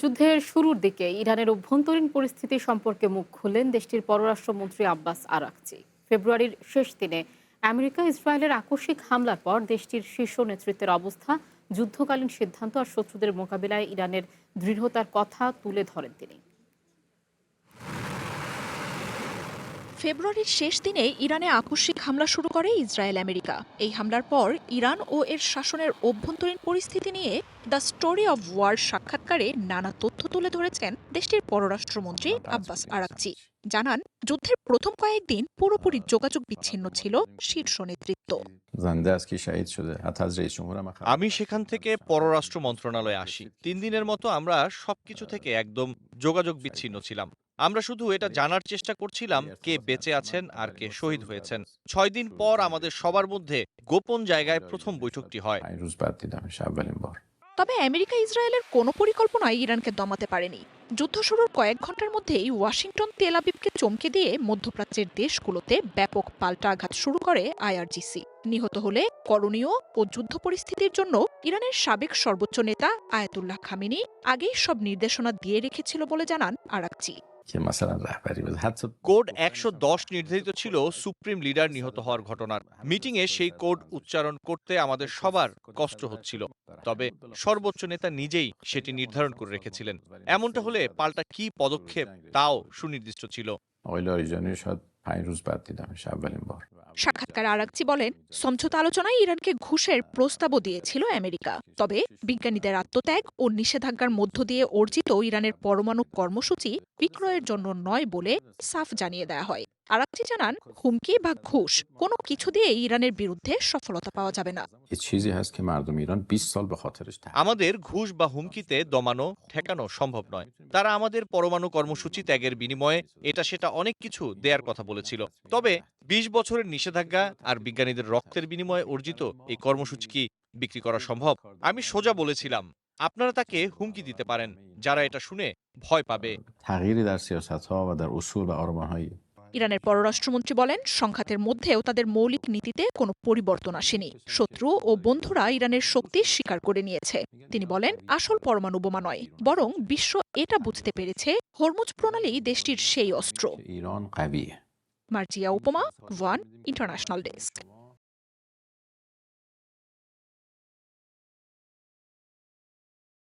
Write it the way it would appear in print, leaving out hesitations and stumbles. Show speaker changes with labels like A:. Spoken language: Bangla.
A: যুদ্ধের শুরুর দিকে ইরানের অভ্যন্তরীণ পরিস্থিতি সম্পর্কে মুখ খুললেন দেশটির পররাষ্ট্রমন্ত্রী আব্বাস আরাকচি। ফেব্রুয়ারির শেষ দিনে আমেরিকা ইসরায়েলের আকস্মিক হামলার পর দেশটির শীর্ষ নেতৃত্বের অবস্থা, যুদ্ধকালীন সিদ্ধান্ত আর শত্রুদের মোকাবিলায় ইরানের দৃঢ়তার কথা তুলে ধরেন তিনি।
B: ফেব্রুয়ারির শেষ দিনে ইরানে আকস্মিক হামলা শুরু করে ইসরায়েল আমেরিকা। এই হামলার পর ইরান ও এর শাসনের অভ্যন্তরীণ পরিস্থিতি নিয়ে দ্য স্টোরি অব ওয়ার সাক্ষাৎকারে নানা তথ্য তুলে ধরেছেন দেশটির পররাষ্ট্রমন্ত্রী আব্বাস আরাকচি। জানান, যুদ্ধের প্রথম কয়েকদিন পুরোপুরি যোগাযোগ বিচ্ছিন্ন ছিল শীর্ষ নেতৃত্ব।
C: আমি সেখান থেকে পররাষ্ট্র মন্ত্রণালয়ে আসি। 3 দিনের মতো আমরা সবকিছু থেকে একদম যোগাযোগ বিচ্ছিন্ন ছিলাম। আমরা শুধু এটা জানার চেষ্টা করছিলাম কে বেঁচে আছেন আর কে শহীদ হয়েছেন। 6 দিন পর আমাদের সবার মধ্যে গোপন জায়গায় প্রথম বৈঠকটি হয়।
B: তবে আমেরিকা ইসরায়েলের কোনো পরিকল্পনাই ইরানকে দমাতে পারেনি। যুদ্ধ শুরুর কয়েক ঘন্টার মধ্যেই ওয়াশিংটন তেল আবিবকে চমকে দিয়ে মধ্যপ্রাচ্যের দেশগুলোতে ব্যাপক পাল্টা আঘাত শুরু করে আইআরজিসি। নিহত হলে করণীয় ও যুদ্ধ পরিস্থিতির জন্য ইরানের সাবেক সর্বোচ্চ নেতা আয়াতুল্লাহ খামেনি আগেই সব নির্দেশনা দিয়ে রেখেছিল বলে জানান আরাকচি।
C: কোড 110 নির্ধারিত ছিল সুপ্রিম লিডার নিহত হওয়ার ঘটনার। মিটিংয়ে সেই কোড উচ্চারণ করতে আমাদের সবার কষ্ট হচ্ছিল। তবে সর্বোচ্চ নেতা নিজেই সেটি নির্ধারণ করে রেখেছিলেন। এমনটা হলে পাল্টা কি পদক্ষেপ তাও সুনির্দিষ্ট ছিল।
B: সাক্ষাৎকারে আরাকচি বলেন, সমঝোতা আলোচনায় ইরানকে ঘুষের প্রস্তাবও দিয়েছিল আমেরিকা। তবে বিজ্ঞানীদের আত্মত্যাগ ও নিষেধাজ্ঞার মধ্য দিয়ে অর্জিত ইরানের পরমাণু কর্মসূচি বিক্রয়ের জন্য নয় বলে সাফ জানিয়ে দেয়া হয়। আরাকচি জানান, হুমকি বা ঘুষ কোনো কিছু দিয়ে ইরানের বিরুদ্ধে সফলতা পাওয়া যাবে না।
C: আমাদের ঘুষ বা হুমকিতে দমানো ঠেকানো সম্ভব নয়। তারা আমাদের পরমাণু কর্মসূচি ত্যাগের বিনিময়ে এটা সেটা অনেক কিছু দেয়ার কথা বলেছিল। তবে 20 বছরের নিষেধাজ্ঞা আর বিজ্ঞানীদের রক্তের বিনিময়ে অর্জিত এই কর্মসূচি কি বিক্রি করা সম্ভব? আমি সোজা বলেছিলাম, আপনারা তাকে হুমকি দিতে পারেন, যারা এটা শুনে ভয় পাবে।
B: ইরানের পররাষ্ট্রমন্ত্রী বলেন, সংঘাতের মধ্যেও তাদের মৌলিক নীতিতে কোনো পরিবর্তন আসেনি। শত্রু ও বন্ধুরা ইরানের শক্তি স্বীকার করে নিয়েছে। তিনি বলেন, আসল পরমাণু বোমা নয়, বরং বিশ্ব এটা বুঝতে পেরেছে হরমুজ প্রণালী দেশটির সেই অস্ত্র। মার্জিয়া উপমা, ওয়ান ইন্টারন্যাশনাল ডেস্ক।